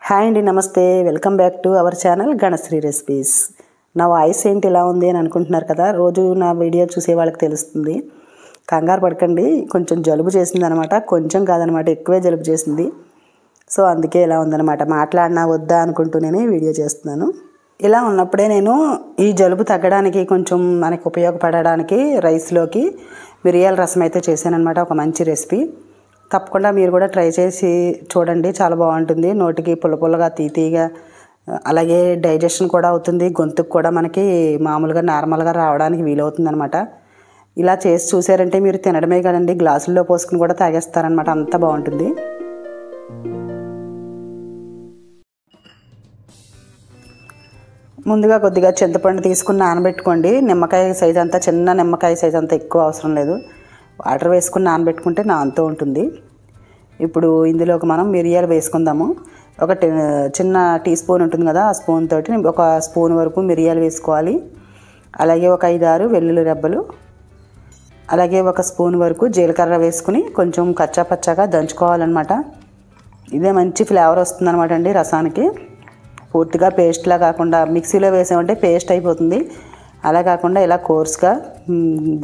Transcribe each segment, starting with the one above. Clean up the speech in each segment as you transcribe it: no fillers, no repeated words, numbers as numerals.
Hi అండి, నమస్తే. Welcome back to our channel Ganasri recipes. నా వాయిస్ ఏంటి ఇలా ఉంది అని అనుకుంటున్నారు కదా. రోజు నా వీడియో చూసే వాళ్ళకి తెలుస్తుంది. కంగారు పడకండి, కొంచెం జలుబు చేసింది అనమాట. కొంచెం కాదనమాట, ఎక్కువే జలుబు చేసింది. సో అందుకే ఇలా ఉందనమాట. మాట్లాడినా వద్దా అనుకుంటూ నేను వీడియో చేస్తున్నాను. ఇలా ఉన్నప్పుడే నేను ఈ జలుబు తగ్గడానికి కొంచెం మనకి ఉపయోగపడడానికి రైస్లోకి మిరియాల రసం అయితే చేశానమాట. ఒక మంచి రెసిపీ. తప్పకుండా మీరు కూడా ట్రై చేసి చూడండి, చాలా బాగుంటుంది. నోటికి పుల్లపుల్లగా తీతీగా, అలాగే డైజెషన్ కూడా అవుతుంది. గొంతుకు కూడా మనకి మామూలుగా నార్మల్గా రావడానికి వీలవుతుంది అనమాట. ఇలా చేసి చూసారంటే మీరు తినడమే కదండి, గ్లాసుల్లో పోసుకుని కూడా తాగేస్తారనమాట. అంత బాగుంటుంది. ముందుగా కొద్దిగా చింతపండు తీసుకుని నానబెట్టుకోండి. నిమ్మకాయ సైజ్ అంతా, చిన్న నిమ్మకాయ సైజ్ అంతా ఎక్కువ అవసరం లేదు. వాటర్ వేసుకుని నానబెట్టుకుంటే నానుతూ ఉంటుంది. ఇప్పుడు ఇందులోకి మనం మిరియాలు వేసుకుందాము. ఒక చిన్న టీ స్పూన్ ఉంటుంది కదా, ఆ స్పూన్ తోటి ఒక స్పూన్ వరకు మిరియాలు వేసుకోవాలి. అలాగే ఒక 5-6 వెల్లుల్లి రెబ్బలు, అలాగే ఒక స్పూన్ వరకు జీలకర్ర వేసుకుని కొంచెం కచ్చా పచ్చాగా దంచుకోవాలన్నమాట. ఇదే మంచి ఫ్లేవర్ వస్తుంది అనమాట అండి రసానికి. పూర్తిగా పేస్ట్లా కాకుండా మిక్సీలో వేసామంటే పేస్ట్ అయిపోతుంది. అలా కాకుండా ఇలా కోర్స్గా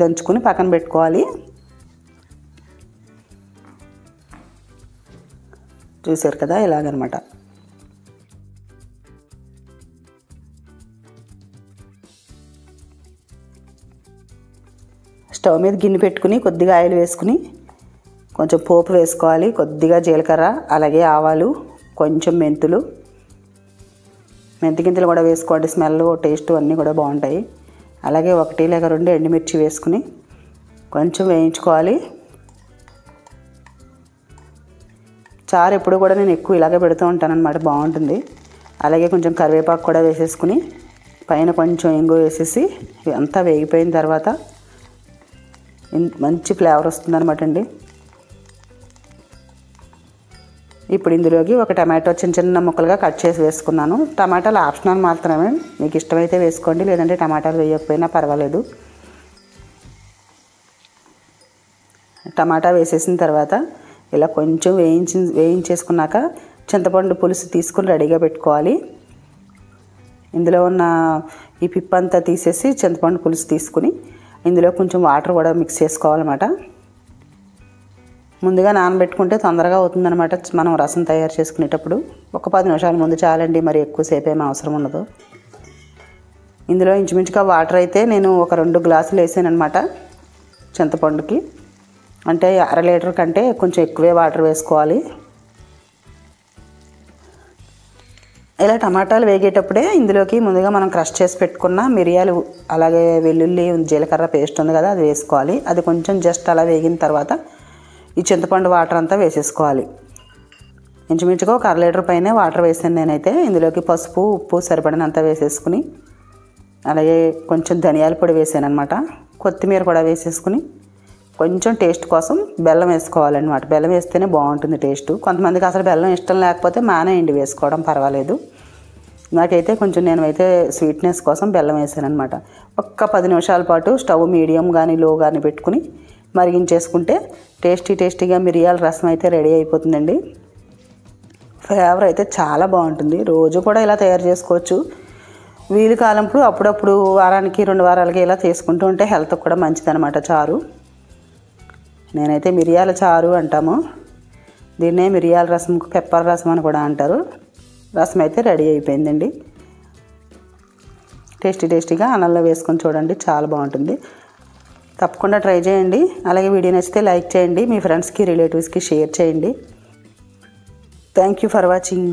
దంచుకుని పక్కన పెట్టుకోవాలి. చూసారు కదా, ఇలాగనమాట. స్టవ్ మీద గిన్నె పెట్టుకుని కొద్దిగా ఆయిల్ వేసుకుని కొంచెం పోపు వేసుకోవాలి. కొద్దిగా జీలకర్ర, అలాగే ఆవాలు, కొంచెం మెంతులు, మెంతి గింజలు కూడా వేసుకోండి. స్మెల్, టేస్ట్ అన్నీ కూడా బాగుంటాయి. అలాగే 1 లేక 2 ఎండుమిర్చి వేసుకుని కొంచెం వేయించుకోవాలి. చారు ఎప్పుడు కూడా నేను ఎక్కువ ఇలాగే పెడుతూ ఉంటాను అనమాట, బాగుంటుంది. అలాగే కొంచెం కరివేపాకు కూడా వేసేసుకుని పైన కొంచెం ఇంగు వేసేసి అంతా వేగిపోయిన తర్వాత మంచి ఫ్లేవర్ వస్తుంది అనమాట అండి. ఇప్పుడు ఇందులోకి ఒక టమాటో చిన్న చిన్న ముక్కలుగా కట్ చేసి వేసుకున్నాను. టమాటాలు ఆప్షనల్ మాత్రమే, మీకు ఇష్టమైతే వేసుకోండి, లేదంటే టమాటాలు వేయకపోయినా పర్వాలేదు. టమాటా వేసేసిన తర్వాత ఇలా కొంచెం వేయించేసుకున్నాక చింతపండు పులుసు తీసుకుని రెడీగా పెట్టుకోవాలి. ఇందులో ఉన్న ఈ పిప్పంతా తీసేసి చింతపండు పులుసు తీసుకుని ఇందులో కొంచెం వాటర్ కూడా మిక్స్ చేసుకోవాలన్నమాట. ముందుగా నానబెట్టుకుంటే తొందరగా అవుతుందన్నమాట మనం రసం తయారు చేసుకునేటప్పుడు. ఒక 10 నిమిషాల ముందు చాలండి, మరి ఎక్కువసేపు ఏమీ అవసరం ఉండదు. ఇందులో ఇంచుమించుగా వాటర్ అయితే నేను ఒక 2 గ్లాసులు వేసానమాట చింతపండుకి. అంటే 1/2 లీటర్ కంటే కొంచెం ఎక్కువే వాటర్ వేసుకోవాలి. ఇలా టమాటాలు వేగేటప్పుడే ఇందులోకి ముందుగా మనం క్రష్ చేసి పెట్టుకున్న మిరియాలు, అలాగే వెల్లుల్లి, జీలకర్ర పేస్ట్ ఉంది కదా, అది వేసుకోవాలి. అది కొంచెం జస్ట్ అలా వేగిన తర్వాత ఈ చింతపండు వాటర్ అంతా వేసేసుకోవాలి. ఇంచుమించుగా ఒక 1/2 లీటర్ పైనే వాటర్ వేసాను నేనైతే. ఇందులోకి పసుపు, ఉప్పు సరిపడినంత వేసేసుకుని, అలాగే కొంచెం ధనియాల పొడి వేసాను అనమాట. కొత్తిమీర కూడా వేసేసుకుని కొంచెం టేస్ట్ కోసం బెల్లం వేసుకోవాలన్నమాట. బెల్లం వేస్తేనే బాగుంటుంది టేస్ట్. కొంతమందికి అసలు బెల్లం ఇష్టం లేకపోతే మానేయండి, వేసుకోవడం పర్వాలేదు. నాకైతే కొంచెం నేనైతే స్వీట్నెస్ కోసం బెల్లం వేసాను అనమాట. ఒక్క 10 నిమిషాల పాటు స్టవ్ మీడియం కానీ లో కానీ పెట్టుకుని మరిగించేసుకుంటే టేస్టీగా మిరియాల రసం అయితే రెడీ అయిపోతుందండి. ఫ్లేవర్ అయితే చాలా బాగుంటుంది. రోజు కూడా ఇలా తయారు చేసుకోవచ్చు. వీలు కాలంప్పుడు అప్పుడప్పుడు వారానికి 2 వారాలకి ఇలా చేసుకుంటూ ఉంటే హెల్త్కి కూడా మంచిదన్నమాట చారు. నేనైతే మిరియాల చారు అంటాము దీన్నే, మిరియాల రసం, పెప్పర్ రసం అని కూడా అంటారు. రసం అయితే రెడీ అయిపోయిందండి. టేస్టీగా అన్నంలో వేసుకొని చూడండి, చాలా బాగుంటుంది. తప్పకుండా ట్రై చేయండి. అలాగే వీడియో నచ్చితే లైక్ చేయండి, మీ ఫ్రెండ్స్కి, రిలేటివ్స్కి షేర్ చేయండి. Thank you for watching.